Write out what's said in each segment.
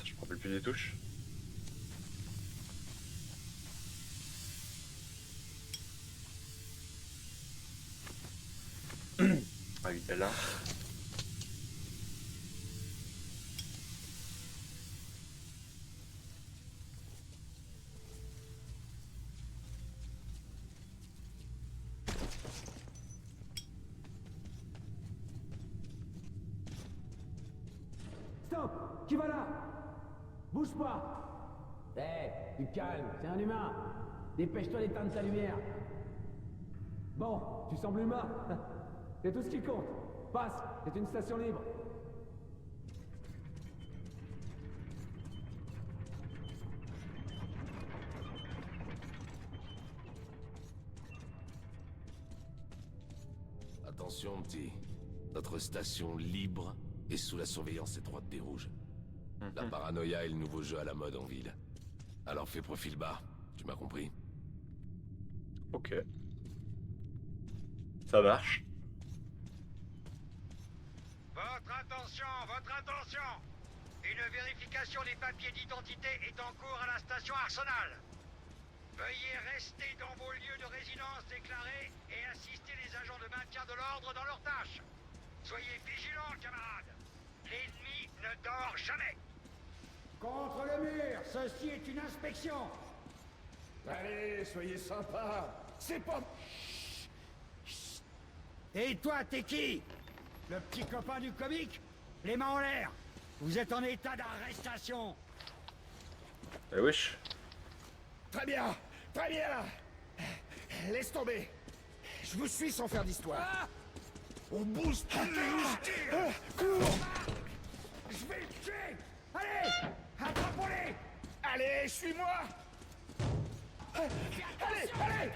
Je me rappelle plus des touches. Ah oui, là. Stop! Qui va là? Bouge pas! Du calme, c'est un humain! Dépêche-toi d'éteindre ta lumière! Bon, tu sembles humain! C'est tout ce qui compte! Passe, c'est une station libre! Attention, petit. Notre station libre est sous la surveillance étroite des rouges. La paranoïa est le nouveau jeu à la mode en ville. Alors fais profil bas, tu m'as compris? Ok. Ça marche. Votre attention! Une vérification des papiers d'identité est en cours à la station Arsenal. Veuillez rester dans vos lieux de résidence déclarés et assister les agents de maintien de l'ordre dans leurs tâches. Soyez vigilants, camarades. L'ennemi ne dort jamais. Contre le mur, ceci est une inspection. Allez, soyez sympa. C'est pas... Et toi, t'es qui? Le petit copain du comique? Les mains en l'air. Vous êtes en état d'arrestation. Eh wesh. Très bien, très bien. Laisse tomber. Je vous suis sans faire d'histoire. On bouge pas. Cours. Je vais le tuer. Allez, attrapons-les. Allez, suis-moi. Allez, allez.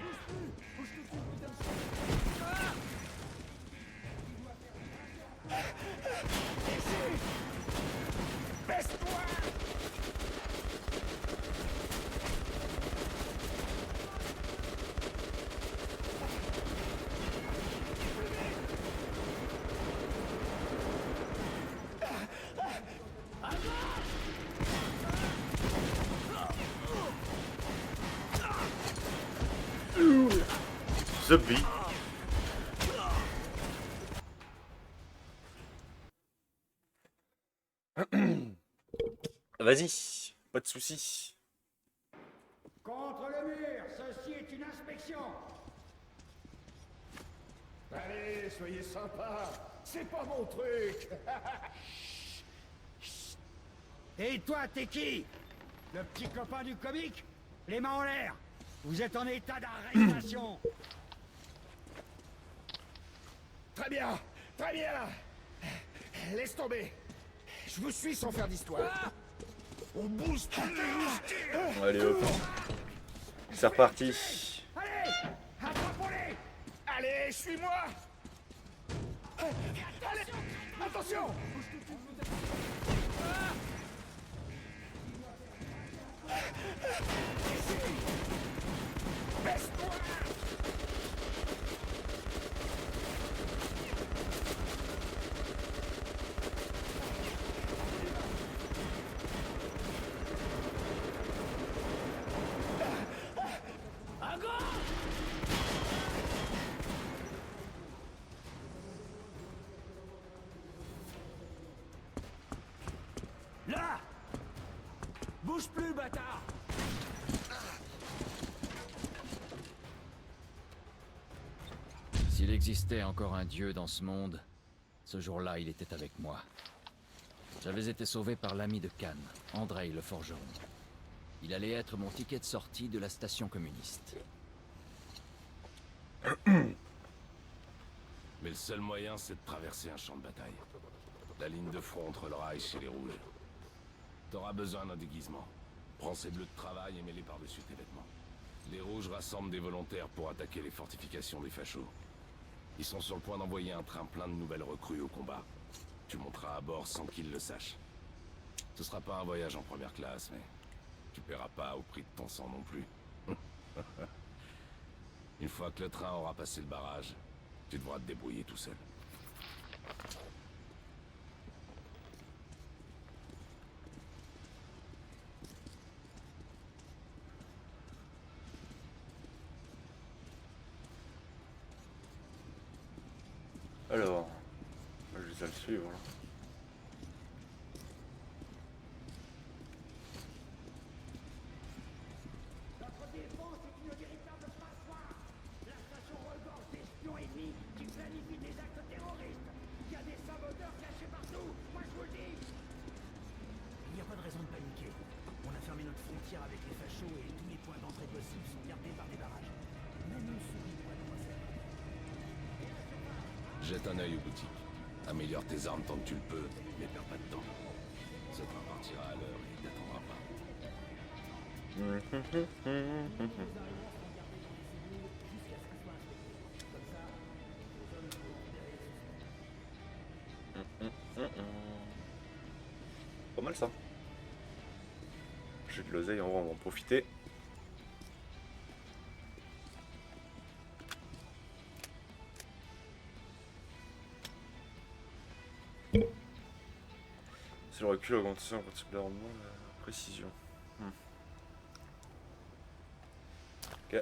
Ici. Baisse-toi. Zombie. Vas-y, pas de soucis. Contre le mur, ceci est une inspection. Allez, soyez sympa. C'est pas mon truc. Et toi, t'es qui? Le petit copain du comique? Les mains en l'air. Vous êtes en état d'arrestation. Très bien, très bien. Laisse tomber. Je vous suis sans faire d'histoire. On bouge pas. Allez hop. C'est reparti. Allez, attrapons-les. Allez, suis-moi. Allez, attention. Baisse-toi. Là! Bouge plus, bâtard! S'il existait encore un dieu dans ce monde, ce jour-là, il était avec moi. J'avais été sauvé par l'ami de Khan, Andrei le forgeron. Il allait être mon ticket de sortie de la station communiste. Mais le seul moyen, c'est de traverser un champ de bataille. La ligne de front entre le Reich et les Rouges. T'auras besoin d'un déguisement. Prends ces bleus de travail et mets-les par-dessus tes vêtements. Les Rouges rassemblent des volontaires pour attaquer les fortifications des fachos. Ils sont sur le point d'envoyer un train plein de nouvelles recrues au combat. Tu monteras à bord sans qu'ils le sachent. Ce sera pas un voyage en première classe, mais tu paieras pas au prix de ton sang non plus. Une fois que le train aura passé le barrage, tu devras te débrouiller tout seul. à le suivre là. Notre défense est une véritable passoire. La station regorge d'espions ennemis qui planifient des actes terroristes. Il y a des saboteurs cachés partout, moi je vous le dis. Il n'y a pas de raison de paniquer. On a fermé notre frontière avec les fachos et tous les points d'entrée possibles sont gardés par des barrages. Même une souris pourrait nous passer. Jette un œil aux boutiques. Améliore tes armes tant que tu le peux, mais perds pas de temps. Ce train partira à l'heure et il t'attendra pas. Pas mal ça. J'ai de l'oseille, on va en profiter. C'est le recul, augmentation particulièrement la précision. Ok.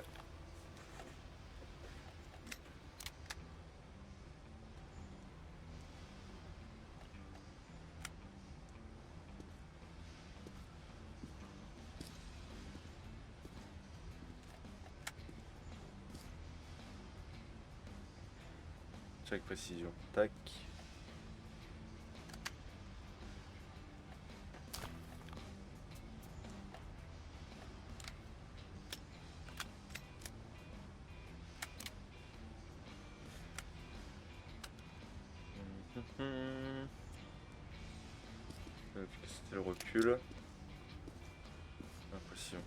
Check précision. Tac. C'était le recul. Impression.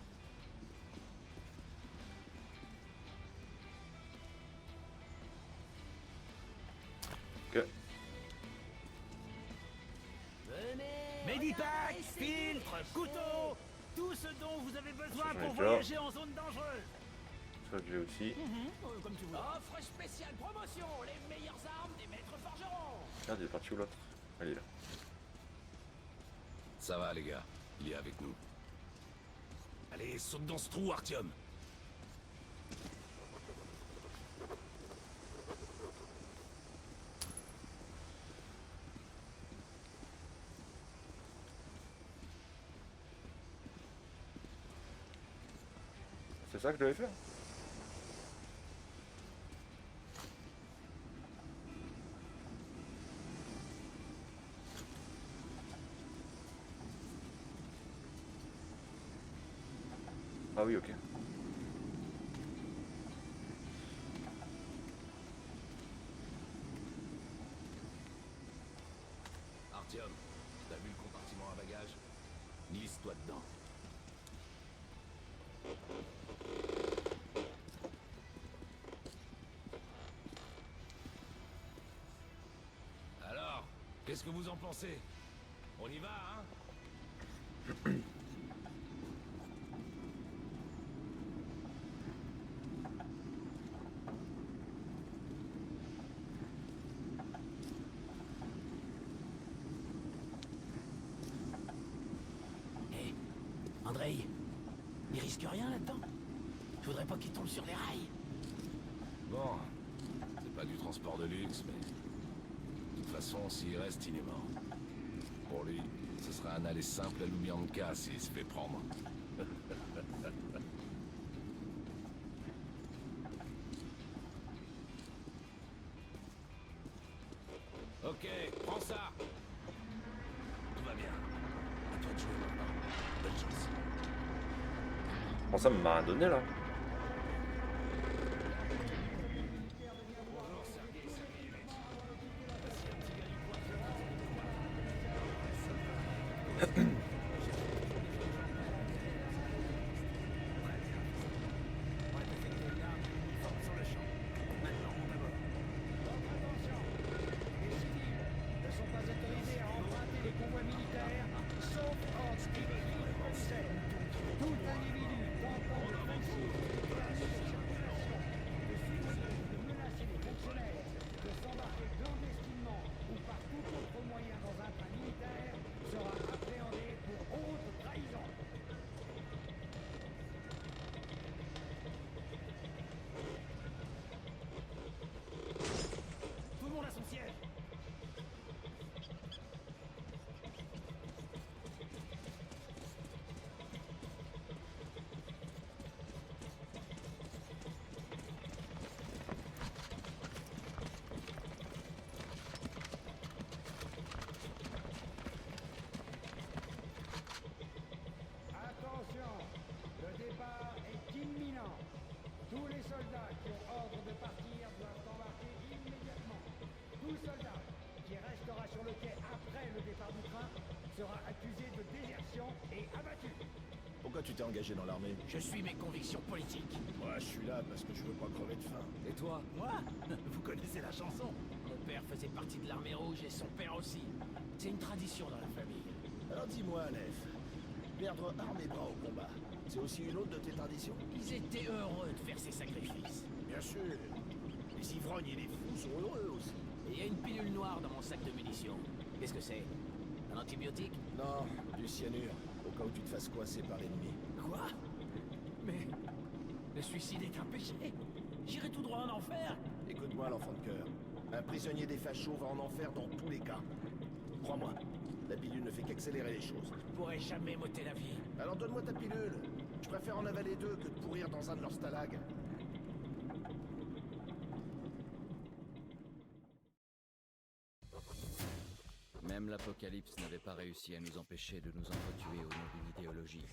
Ok. Medipack, filtre, couteau, tout ce dont vous avez besoin Ça, j'en ai pour déjà. voyager en zone dangereuse. Ça que j'ai aussi. Comme tu veux. Offre spéciale promotion, les meilleures armes des maîtres forgerons. Merde, il est parti où l'autre? Elle est là. Ça va les gars, il est avec nous. Allez, saute dans ce trou, Artyom. C'est ça que je devais faire? Ah oui, ok. Artyom, t'as vu le compartiment à bagages? Glisse-toi dedans. Alors, qu'est-ce que vous en pensez? On y va, hein? Hé, Andrei, il risque rien là-dedans. Je voudrais pas qu'il tombe sur les rails. Bon, c'est pas du transport de luxe, mais... De toute façon, s'il reste, il est mort. Pour lui, ce sera un aller simple à Lubyanka s'il se fait prendre. Ok, prends ça. Tout va bien. À toi de jouer maintenant. Bonne chance. Bon, ça m'a rien donné là. Ne sont pas autorisés à emprunter les convois militaires, sauf ordre spécifique du Conseil. Tout individu tentant de franchir de menacer les fonctionnaires, de s'embarquer clandestinement ou par tout autre moyen dans un train militaire sera appréhendé le quai après le départ du train sera accusé de désertion et abattu. Pourquoi tu t'es engagé dans l'armée? Je suis mes convictions politiques. Moi, je suis là parce que je veux pas crever de faim. Et toi? Moi? Vous connaissez la chanson? Mon père faisait partie de l'armée rouge et son père aussi. C'est une tradition dans la famille. Alors dis-moi, Aleph, perdre armes et bras au combat, c'est aussi une autre de tes traditions? Ils étaient heureux de faire ces sacrifices. Bien sûr. Les ivrognes et les fous sont heureux aussi. Et il y a une pilule noire dans mon sac de munitions. Qu'est-ce que c'est? Un antibiotique? Non, du cyanure, au cas où tu te fasses coincer par l'ennemi. Quoi? Mais... le suicide est un péché. J'irai tout droit en enfer. Écoute-moi, l'enfant de cœur. Un prisonnier des fachos va en enfer dans tous les cas. Crois-moi, la pilule ne fait qu'accélérer les choses. Je pourrais jamais m'ôter la vie. Alors donne-moi ta pilule. Je préfère en avaler 2 que de pourrir dans un de leurs stalags. Même l'Apocalypse n'avait pas réussi à nous empêcher de nous entretuer au nom d'une idéologie.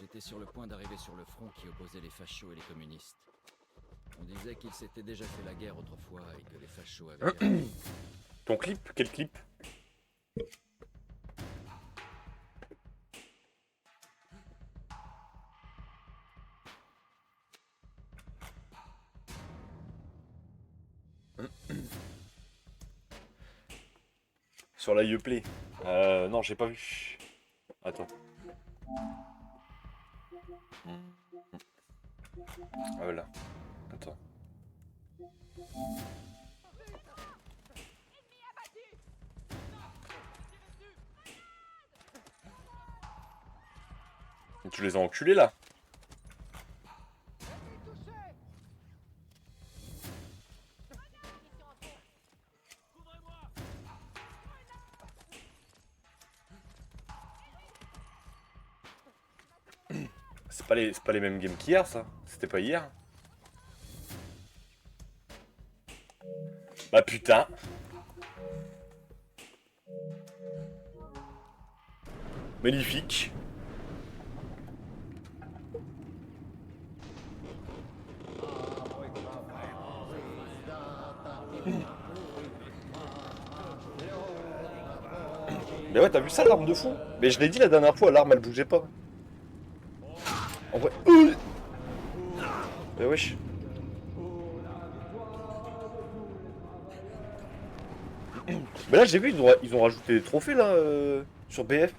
J'étais sur le point d'arriver sur le front qui opposait les fachos et les communistes. On disait qu'ils s'étaient déjà fait la guerre autrefois et que les fachos avaient perdu. Ton clip? Quel clip? Sur la Uplay. Non, j'ai pas vu. Attends. Ah, voilà. Attends. Tu les as enculés là? C'est pas les mêmes games qu'hier, ça. C'était pas hier. Bah putain. Magnifique. Mais ouais, t'as vu ça, l'arme de fou? Mais je l'ai dit la dernière fois, l'arme elle bougeait pas. En vrai. Mais wesh. Mais là j'ai vu, ils ont rajouté des trophées là sur BF.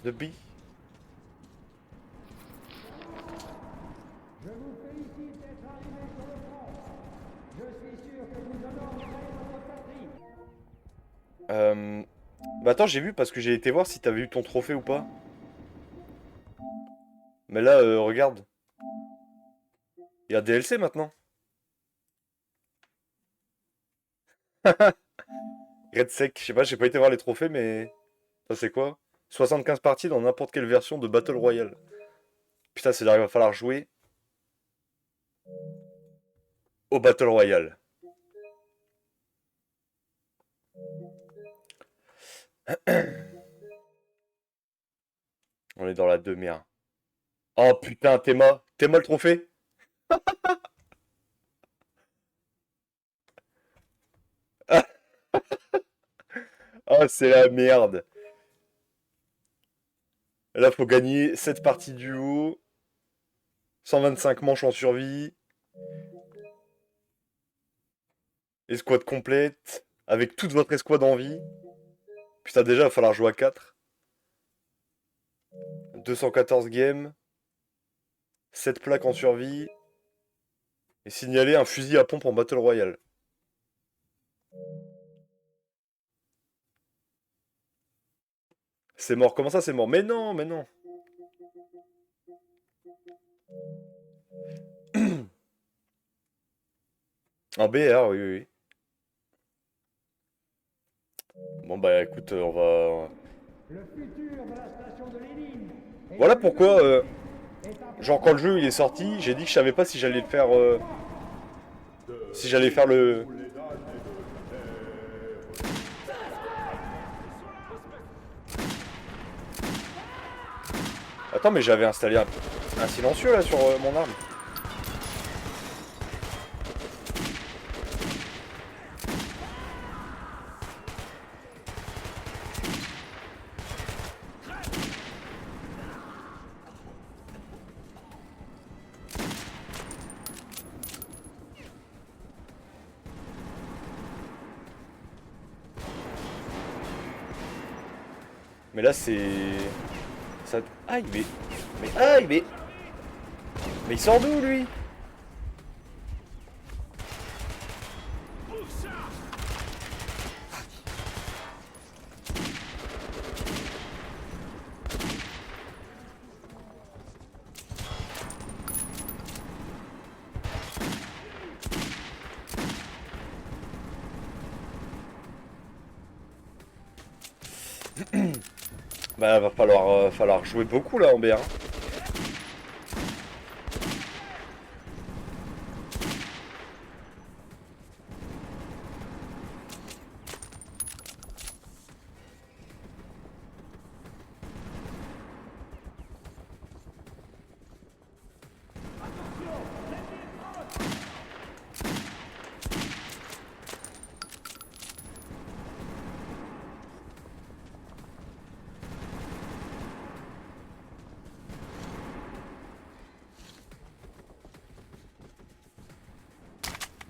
De B. Je vous félicite d'être arrivé sur le front. Je suis sûr que vous honorerez votre patrie. Bah attends, j'ai vu parce que j'ai été voir si t'avais eu ton trophée ou pas. Mais là, regarde. Il y a DLC maintenant. Red Sec, je sais pas, j'ai pas été voir les trophées, mais... Ça c'est quoi? 75 parties dans n'importe quelle version de Battle Royale. Putain, c'est-à-dire qu'il va falloir jouer au Battle Royale. On est dans la demi-heure. Oh putain, Théma. Théma le trophée. Oh, c'est la merde. Là, faut gagner 7 parties duo. 125 manches en survie. Escouade complète. Avec toute votre escouade en vie. Putain, déjà, il va falloir jouer à 4. 214 games. 7 plaques en survie. Et signaler un fusil à pompe en Battle Royale. C'est mort. Comment ça, c'est mort? Mais non, mais non. En BR, oui, oui, oui. Bon, bah écoute, on va... Le futur de la station de Lénine. Voilà pourquoi, genre quand le jeu il est sorti, j'ai dit que je savais pas si j'allais le faire... si j'allais faire le... Attends, mais j'avais installé un silencieux là sur mon arme. Mais là, c'est... Ça... Aïe, mais... Mais aïe, mais... Mais il sort d'où, lui? Bah, va falloir jouer beaucoup, là, en BR.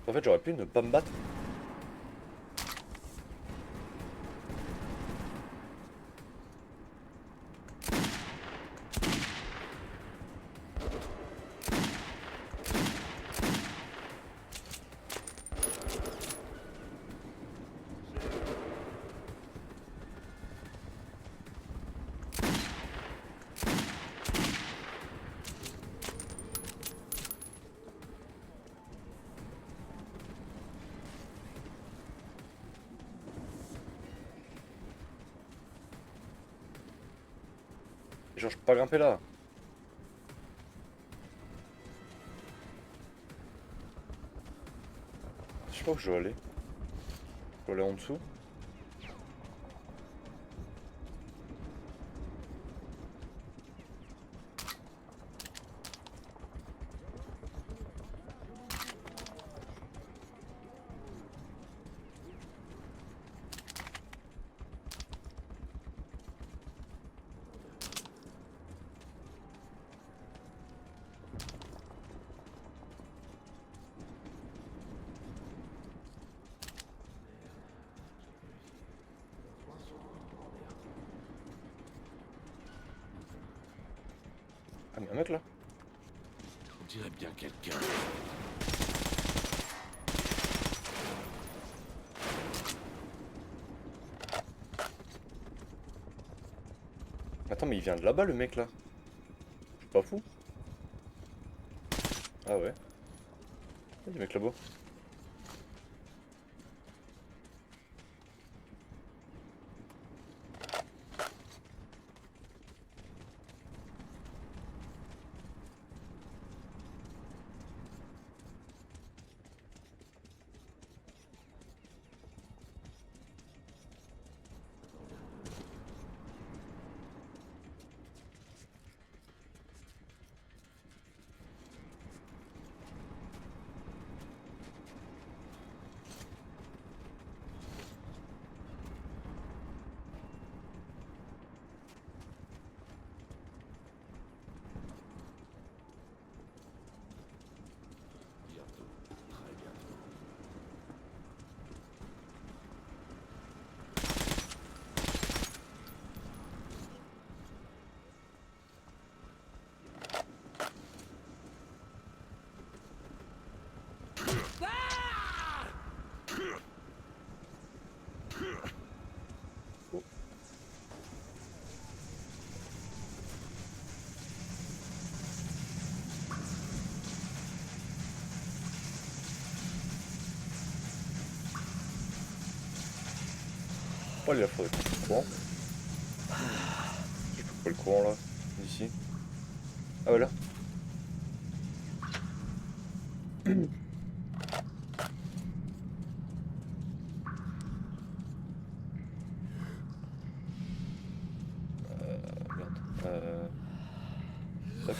En fait, j'aurais pu ne pas me battre. Genre, je peux pas grimper là. Je sais pas où je dois aller. Je dois aller en dessous. Ah, mais un mec là. On dirait bien quelqu'un. Attends, mais il vient de là-bas le mec là. Je suis pas fou. Ah ouais. Il y a des mecs là-bas. Bientôt. Très bientôt. Oh, il a faudrait couper le courant. Je peux couper le courant là, d'ici. Ah voilà. Merde. Tac.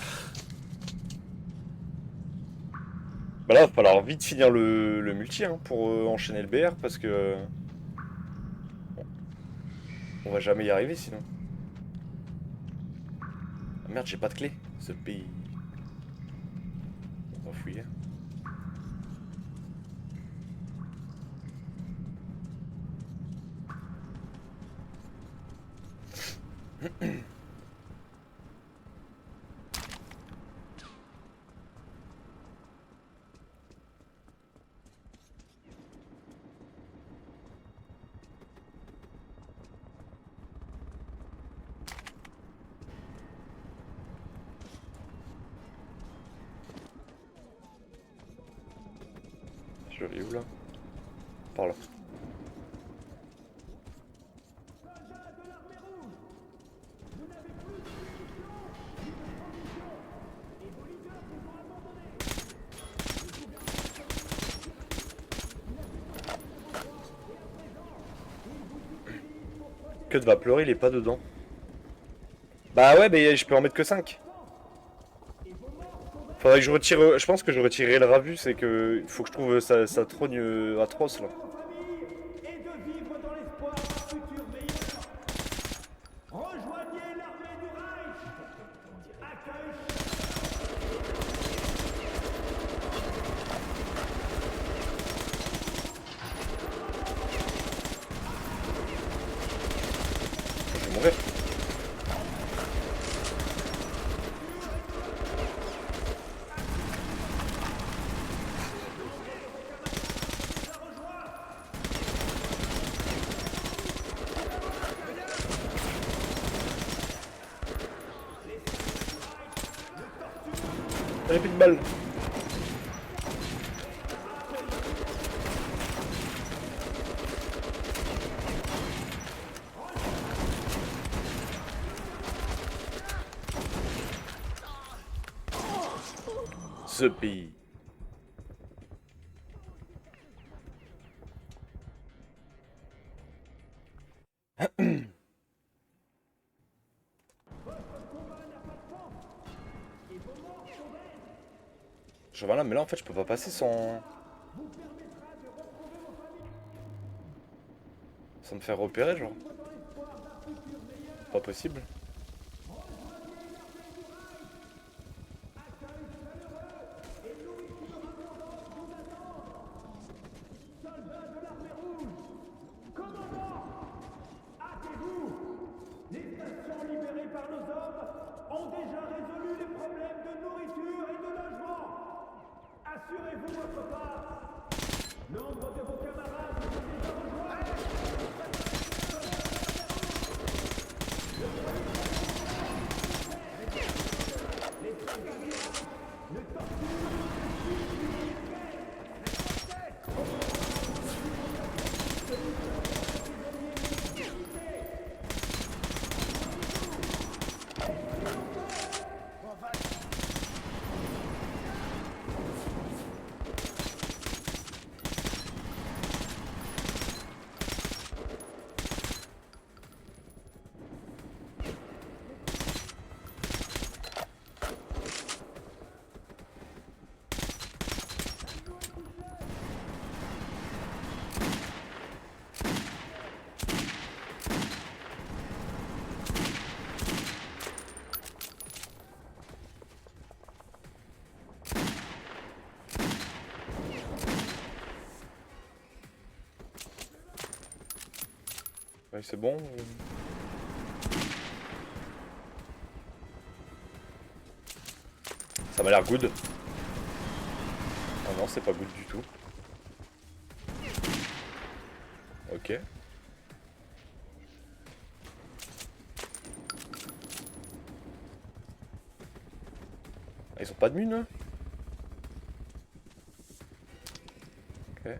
Bah là, va falloir vite finir le multi hein, pour enchaîner le BR parce que... On va jamais y arriver sinon. Ah merde, j'ai pas de clé. Ce pays. On va fouiller. Je vais où là? Par là. Que va pleurer, il est pas dedans. Bah ouais, mais je peux en mettre que 5. Faudrait que je retire. Je pense que je retirerai le ravu, c'est que il faut que je trouve sa trogne atroce là. Et de vivre dans l'espoir d'un futur meilleur. Rejoignez l'armée du Reich. Accueil. Je vais mourir. J'avais plus de balles. Ce pays. Je vois là, mais là en fait je peux pas passer sans me faire repérer, genre. Pas possible. Les stations libérées par nos hommes ont déjà résolu les problèmes de nourriture et de logement. Assurez-vous votre part. Nombre de vos camarades vous ont déjà rejoint. Ouais, c'est bon. Ça m'a l'air good. Ah non, c'est pas good du tout. Ok. Ah, ils ont pas de mine, eux? Ok.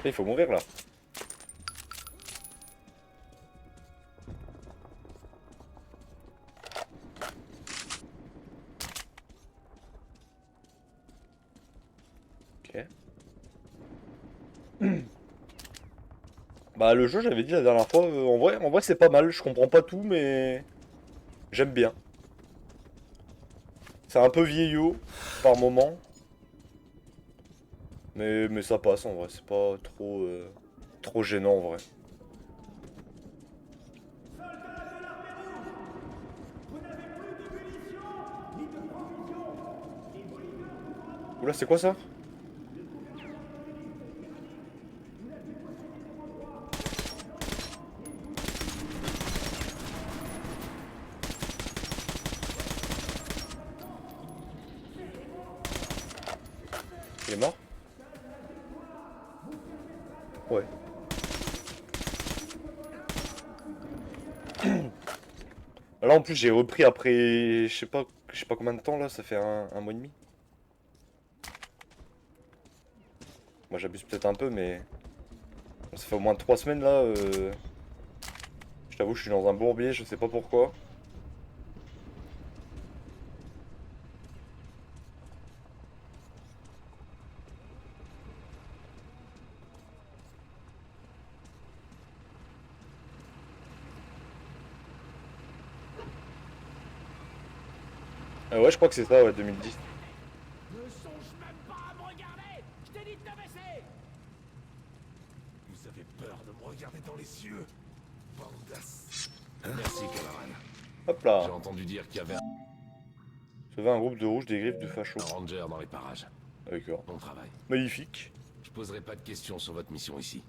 Il faut mourir là. Bah le jeu j'avais dit la dernière fois, en vrai c'est pas mal, je comprends pas tout mais j'aime bien. C'est un peu vieillot par moment. Mais ça passe en vrai, c'est pas trop, trop gênant en vrai. Oula c'est quoi ça? Il est mort? Ouais. Là en plus j'ai repris après je sais pas combien de temps là, ça fait un mois et demi. Moi j'abuse peut-être un peu mais ça fait au moins 3 semaines là. Je t'avoue je suis dans un bourbier, je sais pas pourquoi. Ouais je crois que c'est ça ouais 2010. Ne songe même pas à me regarder! Je t'ai dit de t'abaisser! Vous avez peur de me regarder dans les yeux, bandasse. Merci, camarade. Hop J'ai là. entendu dire qu'il y avait Sauver un groupe de rouges des griffes de un fachos. ranger dans les parages. D'accord. Bon travail. Magnifique. Je poserai pas de questions sur votre mission ici.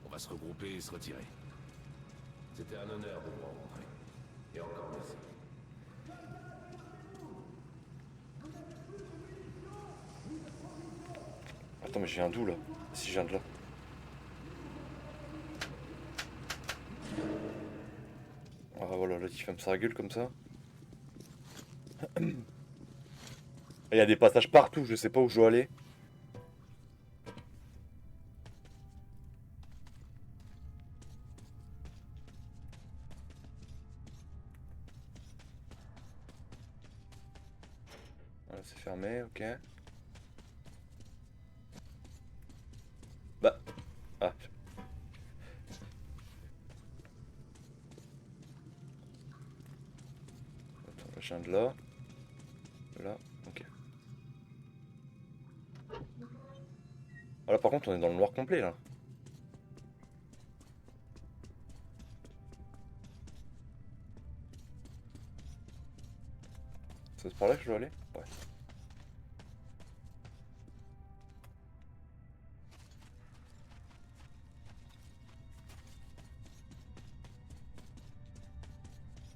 On va se regrouper et se retirer. C'était un honneur de vous rencontrer. Et encore merci. Attends mais je viens d'où là? Si je viens de là. Ah voilà, là il ferme sa gueule comme ça. Il y a des passages partout, je sais pas où je dois aller. Voilà, c'est fermé, ok. Bah. Ah. Attends, là, je viens de là. Là, ok. Ah là par contre on est dans le noir complet là. C'est par là que je dois aller? Ouais.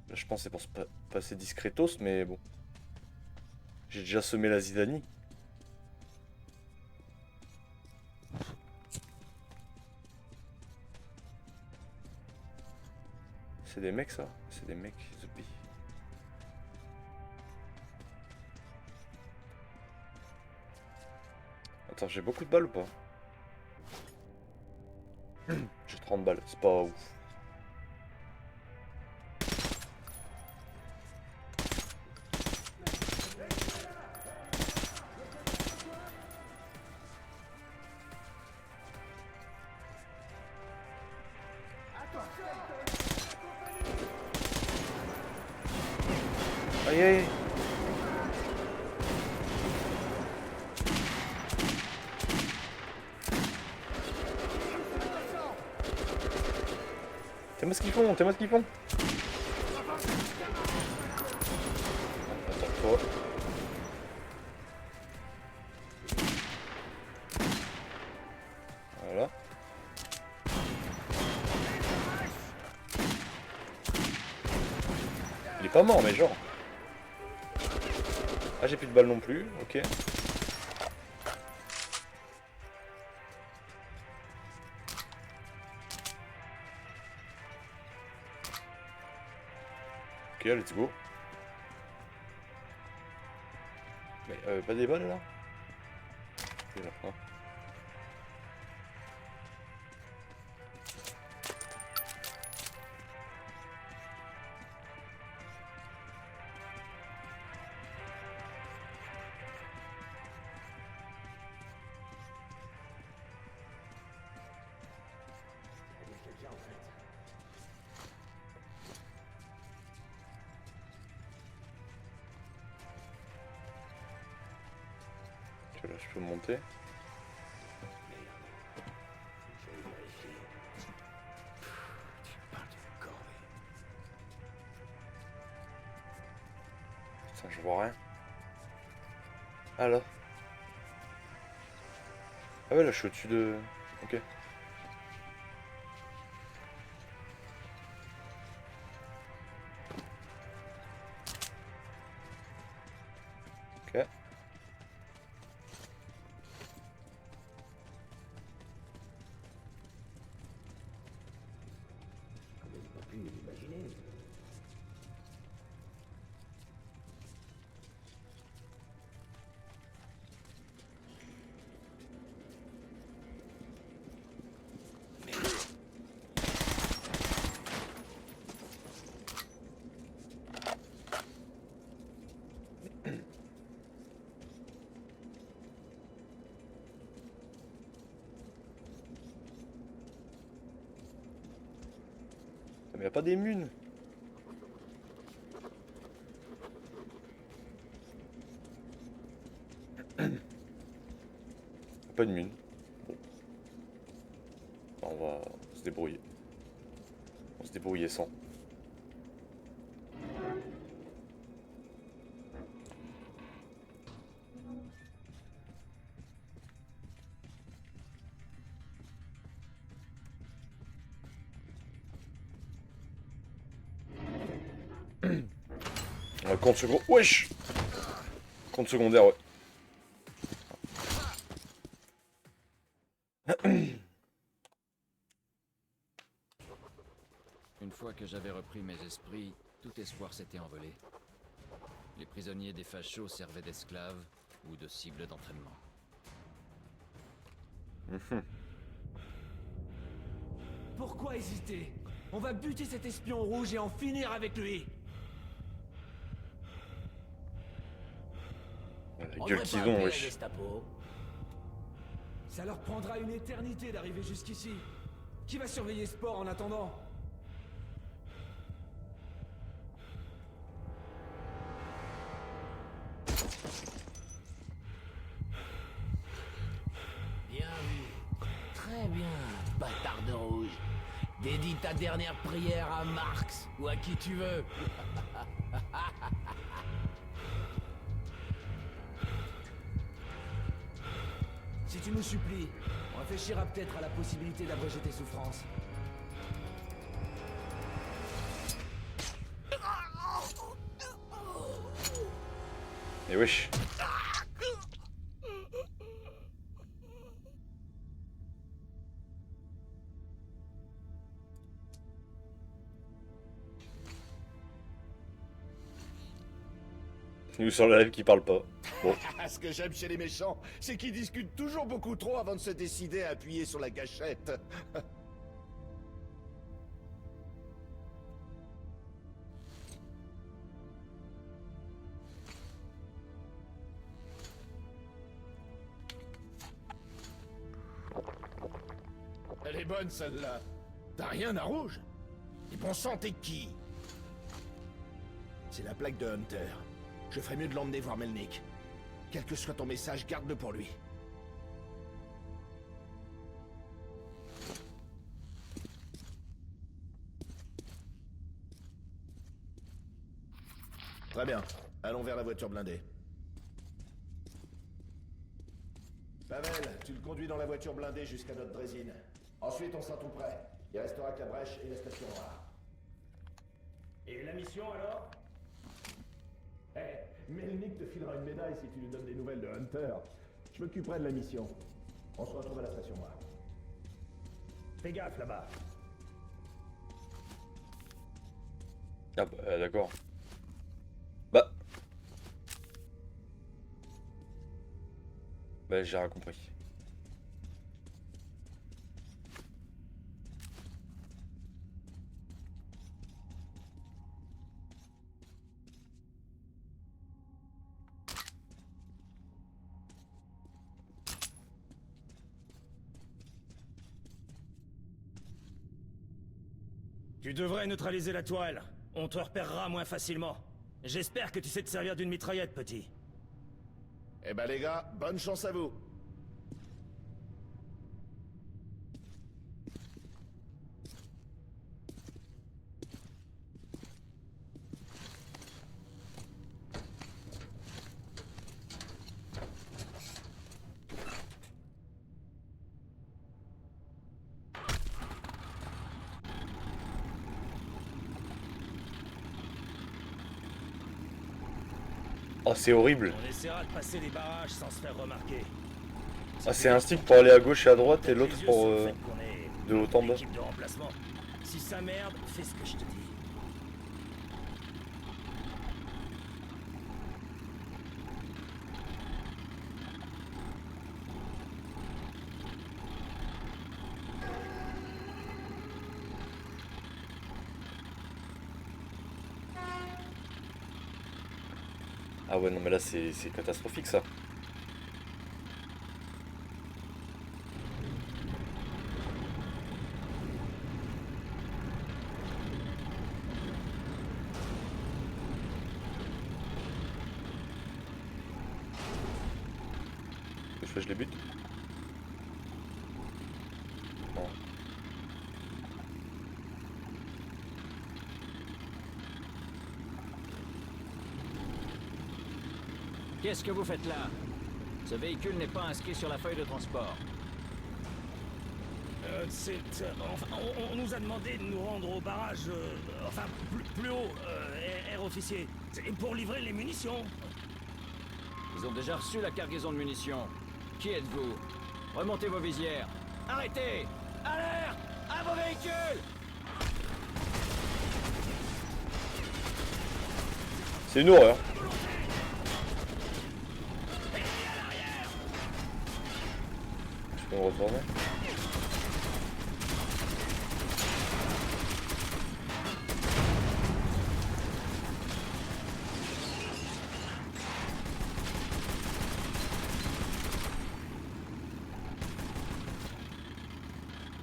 Là je pense que c'est pour se passer discretos mais bon. J'ai déjà semé la zizanie. C'est des mecs ça? C'est des mecs, zoupi. Attends, j'ai beaucoup de balles ou pas? J'ai 30 balles, c'est pas ouf. Aïe aïe. T'es moi ce qu'ils font, t'es moi ce qu'ils font. Attends, toi. Voilà. Il est pas mort mais genre. Ah j'ai plus de balles non plus, ok. Ok, let's go. Mais pas des balles là? C'est là, hein. que là, je peux monter. Putain, je vois rien. Ah là. Ah ouais, là, je suis au-dessus de... Ok. Ok. Mais y a pas des munes. Pas de mine. Bon. On va se débrouiller. On va se débrouiller sans. Compte secondaire. Wesh! Compte secondaire, ouais. Une fois que j'avais repris mes esprits, tout espoir s'était envolé. Les prisonniers des fachos servaient d'esclaves ou de cibles d'entraînement. Pourquoi hésiter? On va buter cet espion rouge et en finir avec lui. La gueule qu'ils ont, wesh. Ça leur prendra une éternité d'arriver jusqu'ici. Qui va surveiller ce port en attendant? Bien vu. Très bien, bâtard de rouge. Dédie ta dernière prière à Marx ou à qui tu veux. Si tu nous supplies, on réfléchira peut-être à la possibilité d'abréger tes souffrances. Et wesh. Nous sur la lèvre qui parle pas. Bon. Ce que j'aime chez les méchants, c'est qu'ils discutent toujours beaucoup trop avant de se décider à appuyer sur la gâchette. Elle est bonne celle-là. T'as rien à rouge? Et bon sang, t'es qui? C'est la plaque de Hunter. Je ferais mieux de l'emmener voir Melnik. Quel que soit ton message, garde-le pour lui. Très bien. Allons vers la voiture blindée. Pavel, tu le conduis dans la voiture blindée jusqu'à notre drésine. Ensuite, on sera tout prêt. Il restera que la brèche et la station noire. Et la mission alors? Melnik te filera une médaille si tu lui donnes des nouvelles de Hunter. Je m'occuperai de la mission. On se retrouve à la station noire. Fais gaffe là-bas. Ah bah, d'accord. Bah. Bah, j'ai rien compris. Tu devrais neutraliser la tourelle. On te repérera moins facilement. J'espère que tu sais te servir d'une mitraillette, petit. Eh ben les gars, bonne chance à vous. Oh, c'est horrible. On essaiera de passer les barrages sans se faire remarquer. Ah, c'est un stick pour aller à gauche et à droite et l'autre Les yeux pour sur le fait qu'on est de haut en bas. l'équipe de remplacement. Si ça merde, fais ce que je te dis. Ah ouais, non, mais là, c'est catastrophique, ça. Que je fais, je les bute? Non. Qu'est-ce que vous faites là? Ce véhicule n'est pas inscrit sur la feuille de transport. Enfin, on nous a demandé de nous rendre au barrage, enfin, plus haut, air officier. C'est pour livrer les munitions. Ils ont déjà reçu la cargaison de munitions. Qui êtes-vous? Remontez vos visières. Arrêtez! Alerte! À vos véhicules! C'est une horreur. Je peux me retourner.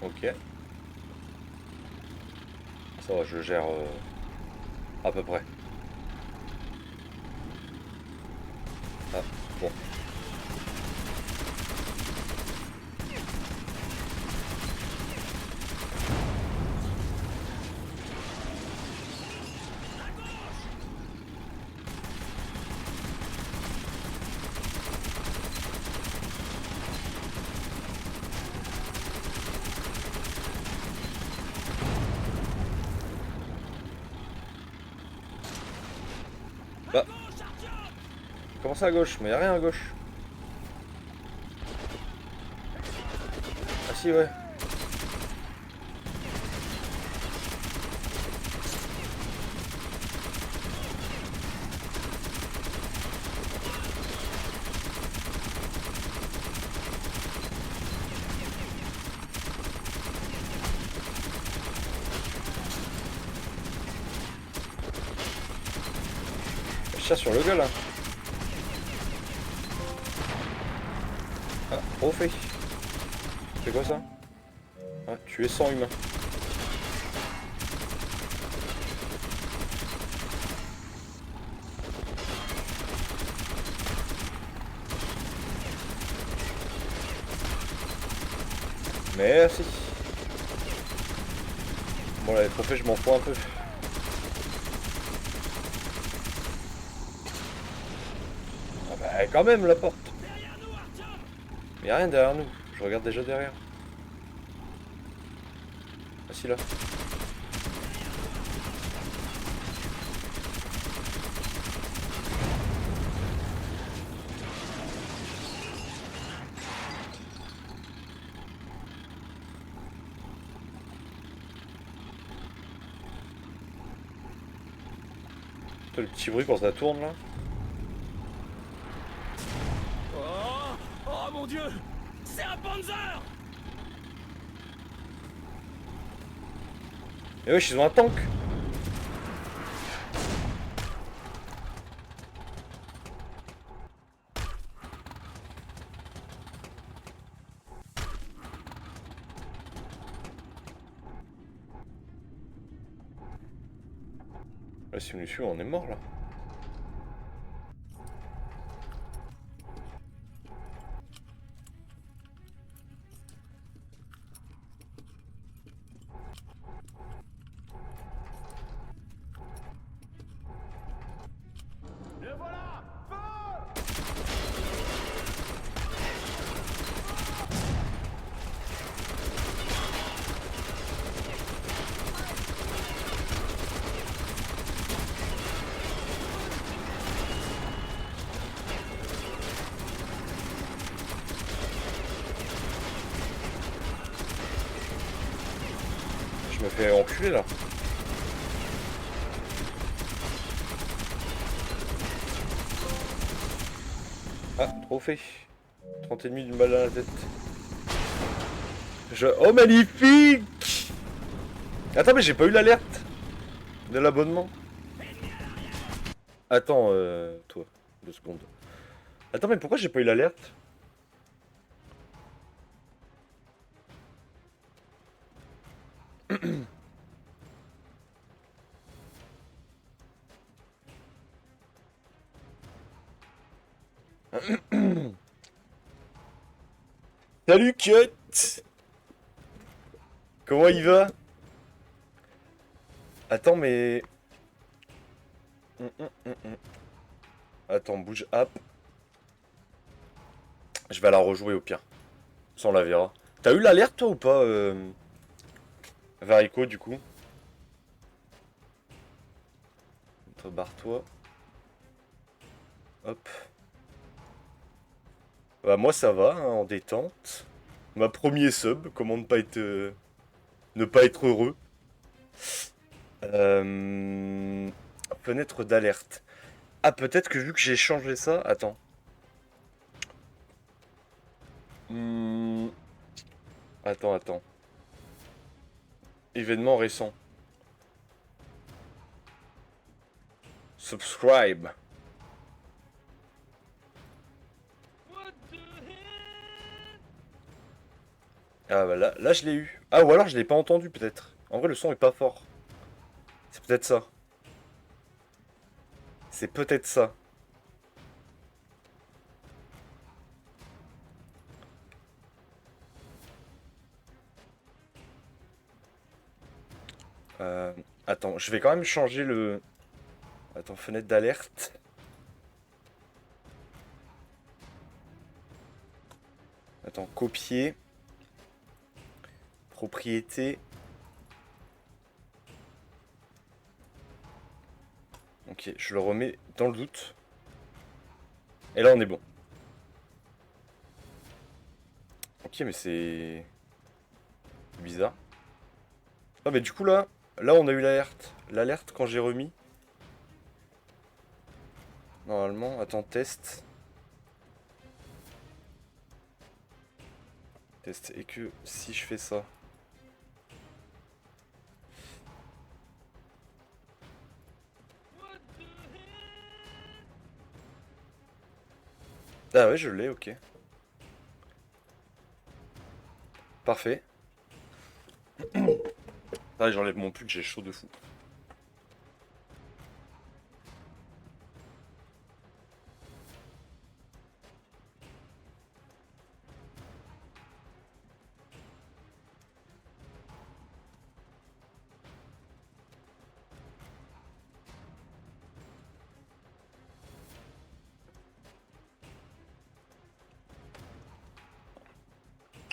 Ok. Ça va, je le gère à peu près. Ah, bon. Bah. Comment ça à gauche? Mais y a rien à gauche. Ah si, ouais. Je tire sur le gars là. Ah, refait. C'est quoi ça? Ah, tu es 100 humains. Merci. Bon là, les trophées, je m'en fous un peu. Ah bah quand même la porte. Mais y'a rien derrière nous. Je regarde déjà derrière. Ah si là. Le petit bruit quand ça tourne là. Oh, oh mon Dieu! C'est un Panzer! Mais wesh, ils ont un tank. Là, si on nous suit, on est mort là. fait enculer là. Ah, trophée. 30 ennemis d'une balle à la tête. Oh, magnifique! Attends, mais j'ai pas eu l'alerte de l'abonnement. Attends, toi, 2 secondes. Attends, mais pourquoi j'ai pas eu l'alerte? Salut Cut! Comment il va? Attends, mais... Attends, bouge, hop. Je vais la rejouer au pire. Ça, on la verra. T'as eu l'alerte, toi, ou pas, Varico, du coup? Barre-toi. Hop. Bah, moi, ça va, hein, en détente. Ma premier sub, comment ne pas être heureux. Fenêtre d'alerte. Ah, peut-être que vu que j'ai changé ça... Attends. Attends. Événement récent. Subscribe. Ah bah là je l'ai eu. Ah, ou alors je l'ai pas entendu peut-être. En vrai le son est pas fort. C'est peut-être ça. C'est peut-être ça. Attends, je vais quand même changer le... Attends, fenêtre d'alerte. Attends, copier. Propriété. Ok, je le remets dans le doute. Et là, on est bon. Ok, mais c'est... bizarre. Ah, mais du coup, là, on a eu l'alerte. L'alerte quand j'ai remis. Normalement, attends, test. Test. Et que si je fais ça... Ah ouais, je l'ai, ok. Parfait. Allez, j'enlève mon pull, j'ai chaud de fou.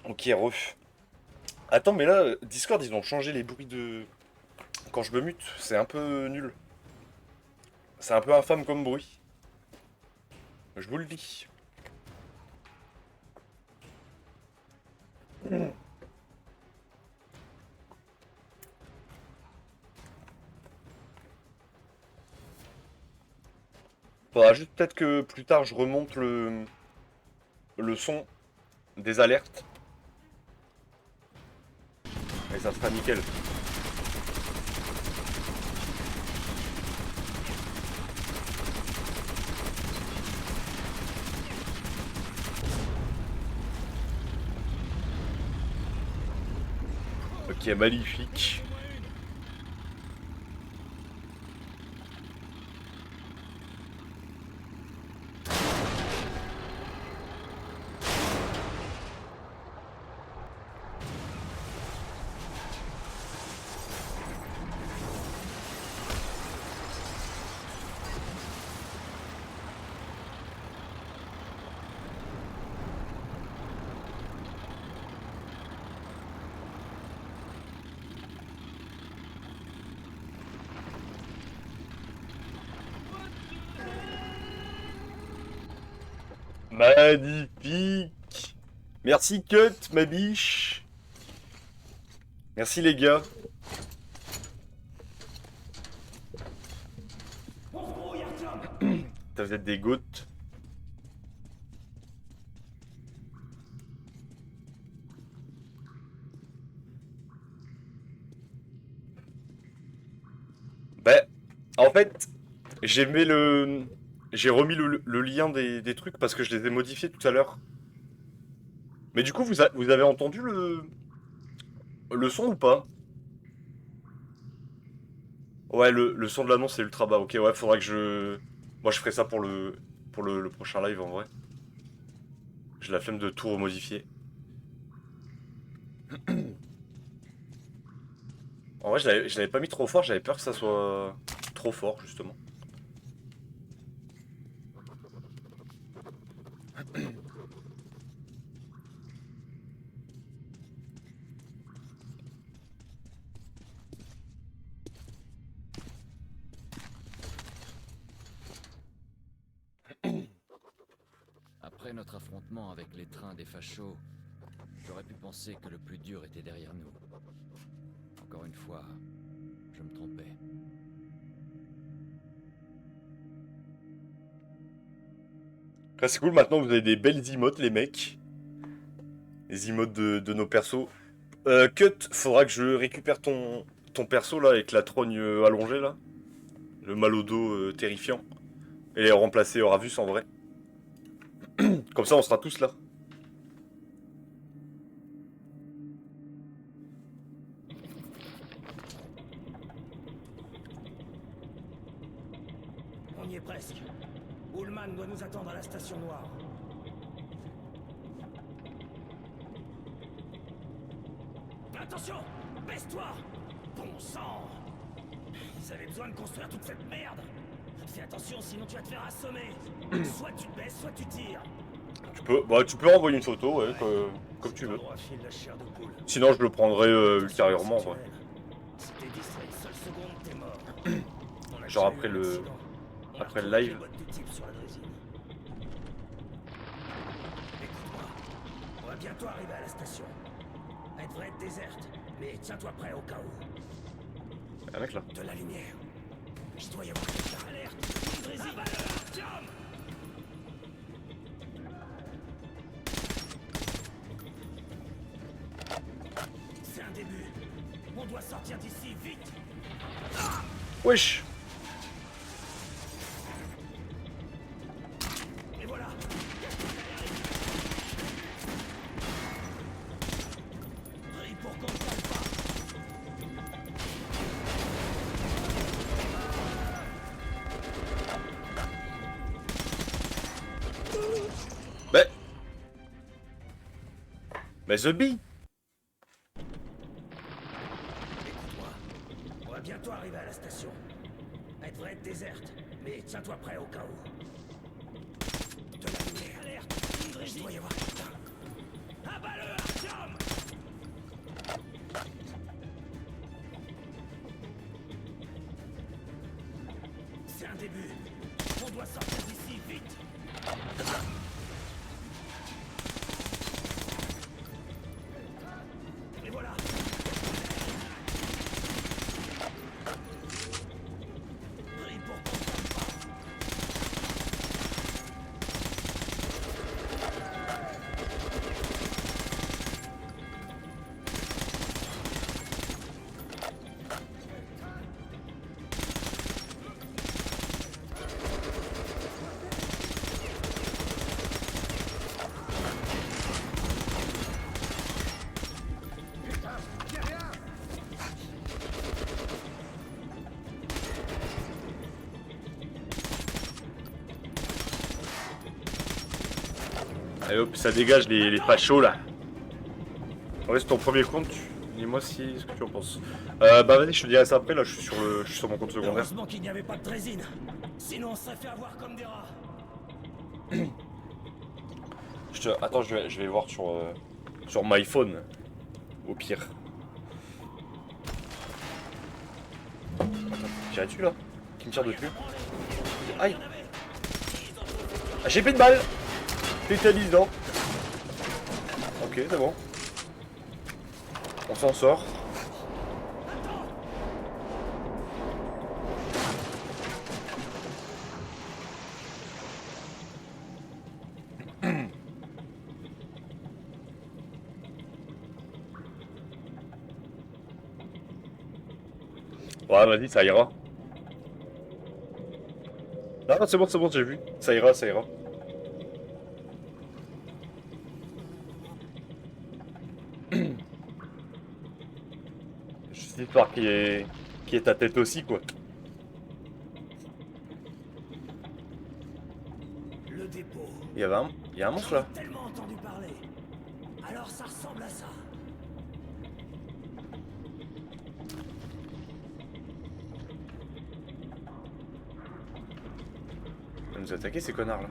Ok, ref. Attends, mais là, Discord, ils ont changé les bruits de... Quand je me mute, c'est un peu nul. C'est un peu infâme comme bruit. Je vous le dis. Faudra juste peut-être que plus tard, je remonte le son des alertes. Et ça sera nickel. Ok, magnifique. Magnifique. Merci Cut, ma biche. Merci les gars. Ça vous êtes des gouttes. Bah, en fait, j'ai remis le lien des trucs parce que je les ai modifiés tout à l'heure. Mais du coup, vous avez entendu le son ou pas? Ouais, le son de l'annonce est ultra bas. Ok, ouais, faudra que je... Moi, je ferai ça pour le prochain live, en vrai. J'ai la flemme de tout remodifier. En vrai, je l'avais pas mis trop fort, j'avais peur que ça soit trop fort, justement. Après notre affrontement avec les trains des fachos, j'aurais pu penser que le plus dur était derrière nous. Encore une fois, je me trompais. Là, c'est cool, maintenant vous avez des belles emotes, les mecs. Les emotes de nos persos. Cut, faudra que je récupère ton perso là, avec la trogne allongée là. Le mal au dos terrifiant. Et remplacer Horavus en vrai. Comme ça, on sera tous là. On y est presque. Ullman doit nous attendre à la station noire. Attention! Baisse-toi! Bon sang! Ils avaient besoin de construire toute cette merde! Fais attention, sinon tu vas te faire assommer! Soit tu te baisses, soit tu tires! Tu peux renvoyer une photo, ouais, comme tu veux. Sinon, je le prendrai ultérieurement, en vrai. Si t'es distrait une seule seconde, t'es mort. Genre après le live. Écoute-moi, on va bientôt arriver à la station. Elle devrait être déserte, mais tiens-toi prêt au cas où. Un mec là. De la lumière. Il doit y avoir quelqu'un. Alerte! Une résine! Artyom! C'est un début. On doit sortir d'ici, vite! Wesh! Et voilà! Prie pour qu'on ne parle pas! Mais The Bee! Écoute-moi, on va bientôt arriver à la station. Elle devrait être déserte, mais tiens-toi prêt au cas où. De la lumière. Alerte! Il doit y avoir quelqu'un. Abat-le, Artyom! C'est un début. On doit sortir d'ici, vite! Et voilà! Prie pour qu'on ne parle pas! Allez hop, ça dégage les fachos là. En vrai, c'est ton premier compte. Dis-moi ce que tu en penses. Bah vas-y, je te dirai ça après. Là, je suis sur mon compte secondaire. Heureusement qu'il n'y avait pas de drésine. Sinon, on serait fait avoir comme des rats. Attends, je vais voir sur my phone. Au pire. Attends, tirer dessus là. Qui me tire dessus? Aïe. Ah, j'ai plus de balles. Tétanise, non? Ok, c'est bon. On s'en sort. Ouais, vas-y, ça ira. Ah, c'est bon, j'ai vu. Ça ira, ça ira. Juste histoire qui est ta tête aussi, quoi. Le dépôt. Il y a un monstre J'en ai là. tellement entendu parler. Alors ça ressemble à ça. Ils vont nous attaquer ces connards là.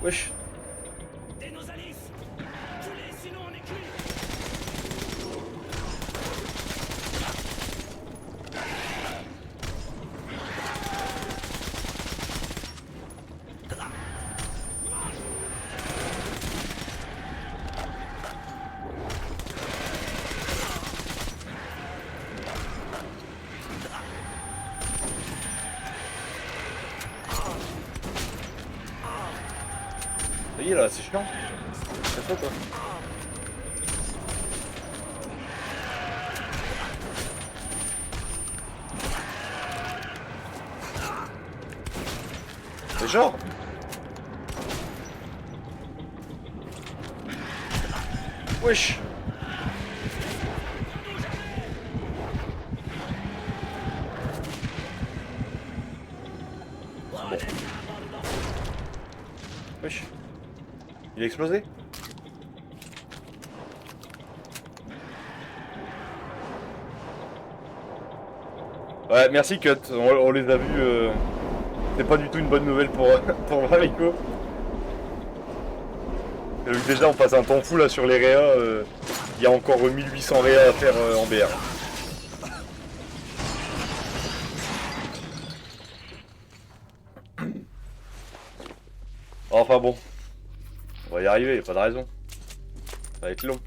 Wesh. Des Nosalis. Tuez, sinon on est cuit. Ça y est là, c'est chiant. C'est trop quoi. C'est genre. Wesh. Bon. Wesh. Il a explosé? Ouais, merci Cut. On les a vus. C'est pas du tout une bonne nouvelle pour, pour Mariko. Déjà, on passe un temps fou là sur les réas. Il y a encore 1800 réas à faire en BR. Enfin bon. On va y arriver, y a pas de raison. Ça va être long.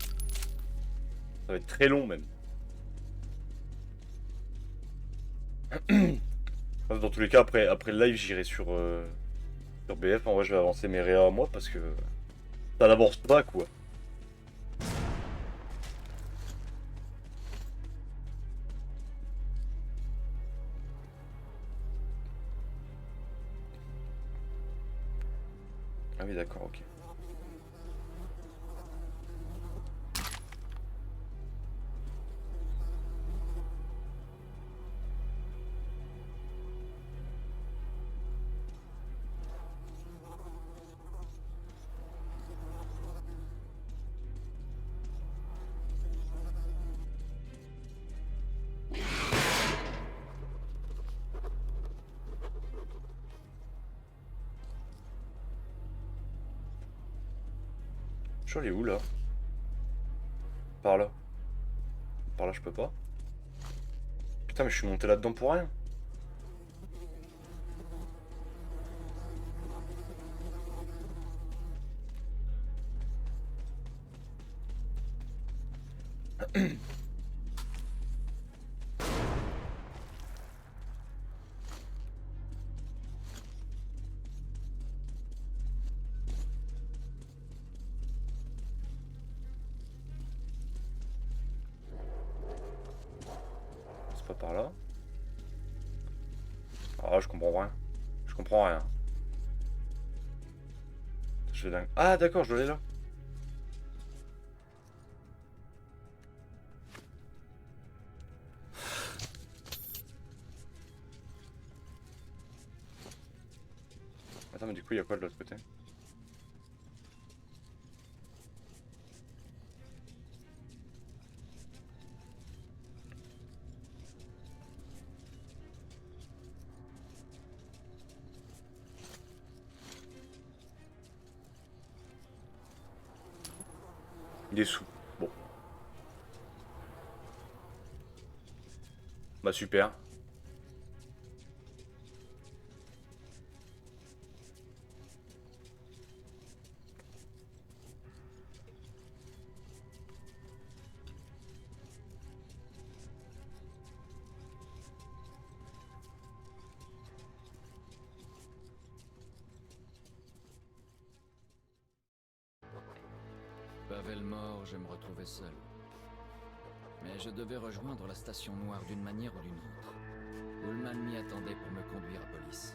Ça va être très long même. Dans tous les cas, après le live, j'irai sur BF. En vrai, je vais avancer mes réas à moi parce que ça n'avance pas quoi. Ah oui, d'accord, ok. Je suis allé où là? Par là. Par là, je peux pas. Putain, mais je suis monté là-dedans pour rien. C'est pas par là. Ah, je comprends rien. Je comprends rien. Je vais dingue. Ah, d'accord, je dois aller là. Attends, mais du coup, il y a quoi de l'autre côté? Il est sous. Bon. Bah super. Pavel mort, je me retrouvais seul. Mais je devais rejoindre la station noire d'une manière ou d'une autre. Ullman m'y attendait pour me conduire à police.